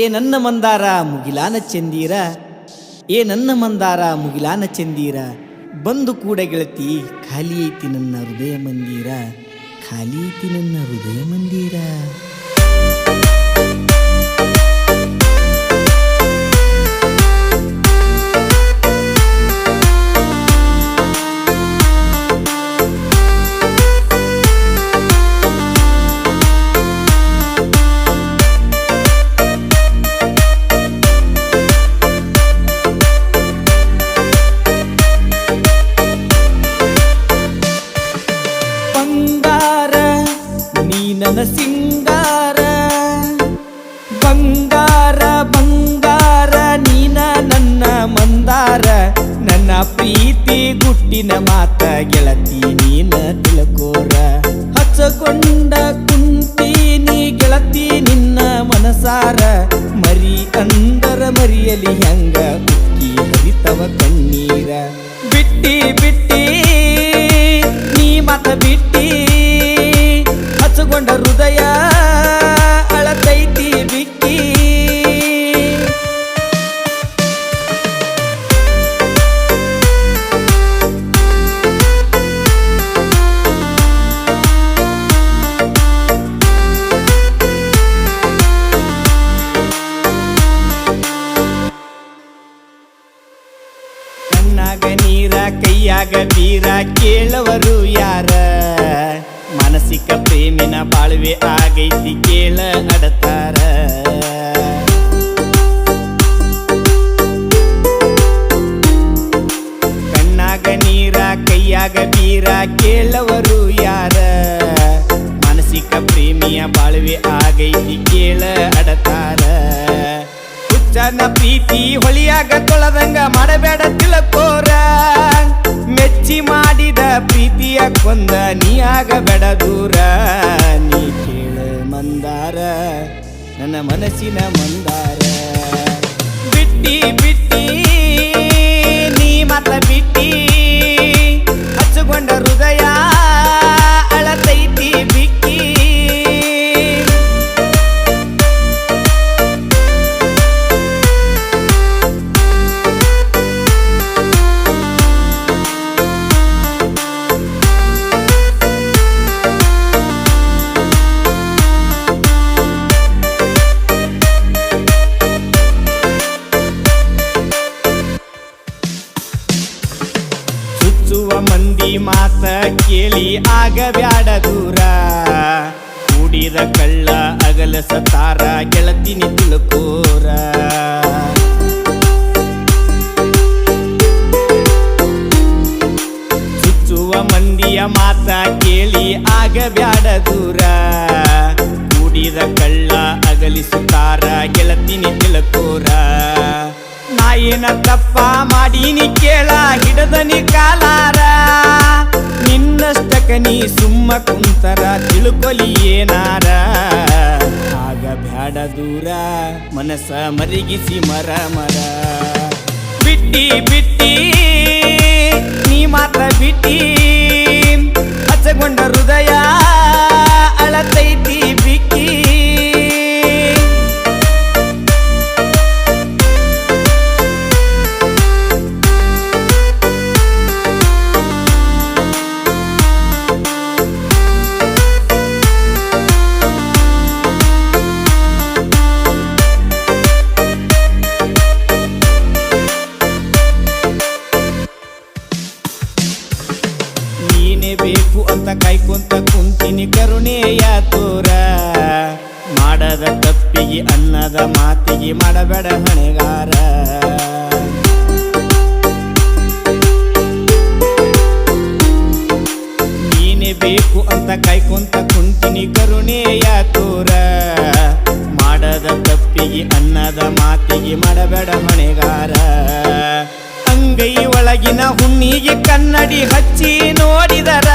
ಏ ನನ್ನ ಮಂದಾರ ಮುಗಿಲಾನ ಚಂದೀರ, ಏ ನನ್ನ ಮಂದಾರ ಮುಗಿಲಾನ ಚಂದೀರ, ಬಂದು ಕೂಡ ಗೆಳತಿ ಖಾಲಿ ಐತಿ ನನ್ನ ಹೃದಯ ಮಂದಿರ, ಖಾಲಿ ಐತಿ ನನ್ನ ಹೃದಯ ಮಂದಿರ. ನನ್ನ ಸಿಂಗಾರ ಬಂಗಾರ ಬಂಗಾರ ನೀನ ನನ್ನ ಮಂದಾರ, ನನ್ನ ಪ್ರೀತಿ ಗುಟ್ಟಿನ ಮಾತ ಗೆಳತಿ ನೀನ ತಿಳ್ಕೋರ. ಹಚ್ಚಕೊಂಡ ಕುಂತೀನಿ ಗೆಳತಿ ನಿನ್ನ ಮನಸಾರ, ಮರಿ ಅಂದರ ಮರಿಯಲಿ ಹೆಂಗ ಉಕ್ಕಿ ಹರಿತವ ಕಣ್ಣೀರ. ಬಿಟ್ಟಿ ಬಿಟ್ಟಿ ನೀ ಮಾತ ಬಿಟ್ಟಿ, ಹಚ್ಚಗೊಂಡ ಹೃದಯ ಅಳತೈತಿ ಬಿಕ್ಕಿ. ಕಣ್ಣಾಗ ನೀರ ಕೈಯಾಗ ಬೀರ ಕೇಳವರು ಯಾರ, ಮಾನಸಿಕ ಪ್ರೇಮಿನ ಬಾಳ್ವೆ ಆಗೈತಿ ಕೇಳ ಅಡತಾರ. ಕಣ್ಣಾಗ ನೀರ ಕೈಯಾಗ ಬೀರ ಕೇಳವರು ಯಾರ, ಮಾನಸಿಕ ಪ್ರೇಮಿಯ ಬಾಳ್ವೆ ಆಗೈತಿ ಕೇಳ ಅಡತಾರ. ಹುಚ್ಚನ ಪ್ರೀತಿ ಹೊಳಿಯಾಗ ತೊಳೆದಂಗ ಮಾಡಬೇಡ ತಿಳ್ಕೋರ, ಮೆಚ್ಚಿ ಮಾಡಿದ ಪ್ರೀತಿಯ ಕೊಂದ ನೀ ಆಗಬೇಡ ದೂರ. ನೀ ಕೇಳ ಮಂದಾರ ನನ್ನ ಮನಸ್ಸಿನ ಮಂದಾರ, ಬಿಟ್ಟಿ ಬಿಟ್ಟಿ ನೀ ಮಾತ ಬಿಟ್ಟಿ, ಹಚ್ಚಗೊಂಡ ಹೃದಯ ಅಳತೈತಿ ಬಿಕ್ಕಿ. ಮಂದಿ ಮಾತ ಕೇಳಿ ಆಗಬ್ಯಾಡ ದೂರ, ಕೂಡಿದ ಕಳ್ಳ ಅಗಲಸತಾರ ಗೆಳತಿನಿ ತಿಳ್ಕೋರ. ಚುಚ್ಚುವ ಮಂದಿಯ ಮಾತ ಕೇಳಿ ಆಗಬ್ಯಾಡ ದೂರ, ಕೂಡಿದ ಕಳ್ಳ ಅಗಲಿಸುತ್ತಾರ ಗೆಳತಿನಿ ತಿಳ್ಕೋರ. ನಾ ಏನ ತಪ್ಪ ಮಾಡೀನಿ ಕೇಳ ಹಿಡದನಿ ಕಾಲಾರ, ನಿನ್ನಷ್ಟಕ ನೀ ಸುಮ್ಮ ಕುಂತರ ತಿಳ್ಕೊಲಿ ಏನಾರ. ಆಗ ಬ್ಯಾಡ ದೂರ ಮನಸ್ಸ ಮರಿಗಿಸಿ ಮರ ಮರ, ಬಿಟ್ಟಿ ಬಿಟ್ಟಿ ನೀ ಮಾತ್ರ ಬಿಟ್ಟಿ, ಹಚ್ಚಗೊಂಡ ಹೃದಯ ಅಳತೈತಿ ಬಿಕ್ಕಿ. ಬೇಕು ಅಂತ ಕಾಯ್ಕೊಂತ ಕುಂತಿನಿ ಕರುಣೆಯ ತೋರ, ಮಾಡದ ತಪ್ಪಿಗೆ ಅನ್ನದ ಮಾತಿಗೆ ಮಾಡಬೇಡ ಹಣೆಗಾರ. ನೀನೇ ಬೇಕು ಅಂತ ಕಾಯ್ಕೊಂತ ಕುಂತಿನಿ ಕರುಣೆಯ ತೋರ, ಮಾಡದ ತಪ್ಪಿಗೆ ಅನ್ನದ ಮಾತಿಗೆ ಮಾಡಬೇಡ ಹಣೆಗಾರ. ಅಂಗೈ ಒಳಗಿನ ಹುಣ್ಣಿಗೆ ಕನ್ನಡಿ ಹಚ್ಚಿ ನೋಡಿದರ,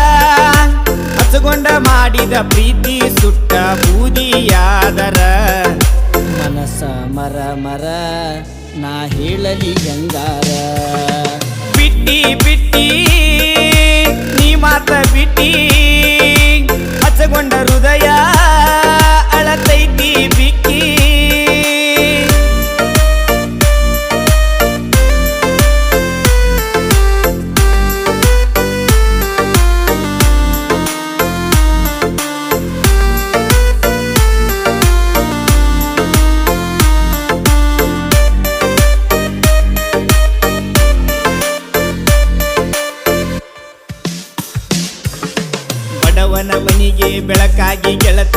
ಹಚ್ಚಗೊಂಡ ಮಾಡಿದ ಪ್ರೀತಿ ಸುಟ್ಟ ಬೂದಿಯಾದರ. ಮನಸ ಮರ ಮರ ನಾ ಹೇಳಲಿ ಗಂಗಾರ, ಬಿಟ್ಟಿ ಬಿಟ್ಟಿ ನೀ ಮಾತ ಬಿಟ್ಟಿ, ಹಚ್ಚಗೊಂಡ ಹೃದಯ ಅಳತೈತಿ ಬಿಕ್ಕಿ.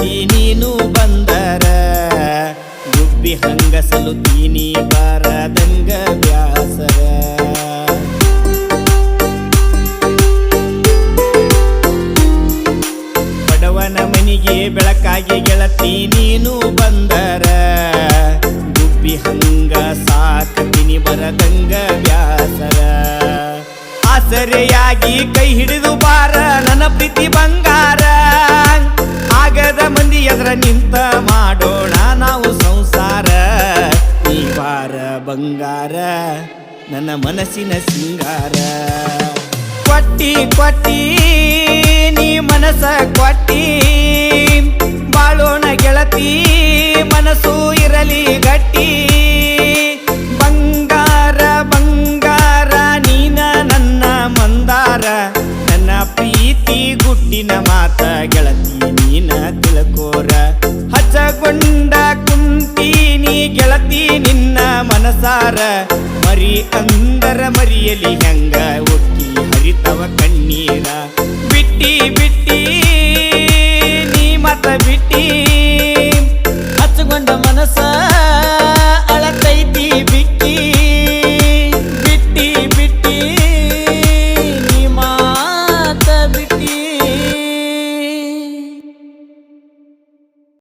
ಗೆಳತಿ ನೀನು ಬಂದರ ಗುಬ್ಬಿ ಹಂಗ ಸಲುತ್ತೀನಿ ಬಾರದಂಗ ಬ್ಯಾಸರ. ಬಡವನ ಮನಿಗೆ ಬೆಳಕಾಗಿ ಗೆಳತಿ ನೀನು ಬಂದರ ಗುಬ್ಬಿ ಹಂಗ ಸಾಕತೀನಿ ಬರದಂಗ ಬ್ಯಾಸರ. ಆಸರೆಯಾಗಿ ಕೈ ಹಿಡಿದು ಬಾರ ನನ್ನ ಪ್ರೀತಿ ಬಂಗಾರ, ಆಗದ ಮಂದಿ ಎದ್ರ ನಿಂತ ಮಾಡೋಣ ನಾವು ಸಂಸಾರ. ಈ ಬಾರ ಬಂಗಾರ ನನ್ನ ಮನಸ್ಸಿನ ಸಿಂಗಾರ. ಕೊಟ್ಟಿ ಕೊಟ್ಟಿ ನೀ ಮನಸ ಕೊಟ್ಟಿ ಬಾಳೋಣ ಗೆಳತಿ ಮನಸ್ಸು ಇರಲಿ ಗಟ್ಟಿ. ಬಂಗಾರ ಬಂಗಾರ ನೀನ ನನ್ನ ಮಂದಾರ, ನನ್ನ ಪ್ರೀತಿ ಗುಟ್ಟಿನ ಮಾತ ಗೆಳತಿ ನೀನ ತಿಳ್ಕೋರ. ಹಚ್ಚಗೊಂಡ ಕುಂತೀನಿ ಗೆಳತಿ ನಿನ್ನ ಮನಸಾರ, ಮರಿ ಅಂದರ ಮರಿಯಲಿ ಹೆಂಗ ಒಕ್ಕಿ ಹರಿತವ ಕಣ್ಣೀರ. ಬಿಟ್ಟಿ ಬಿಟ್ಟಿ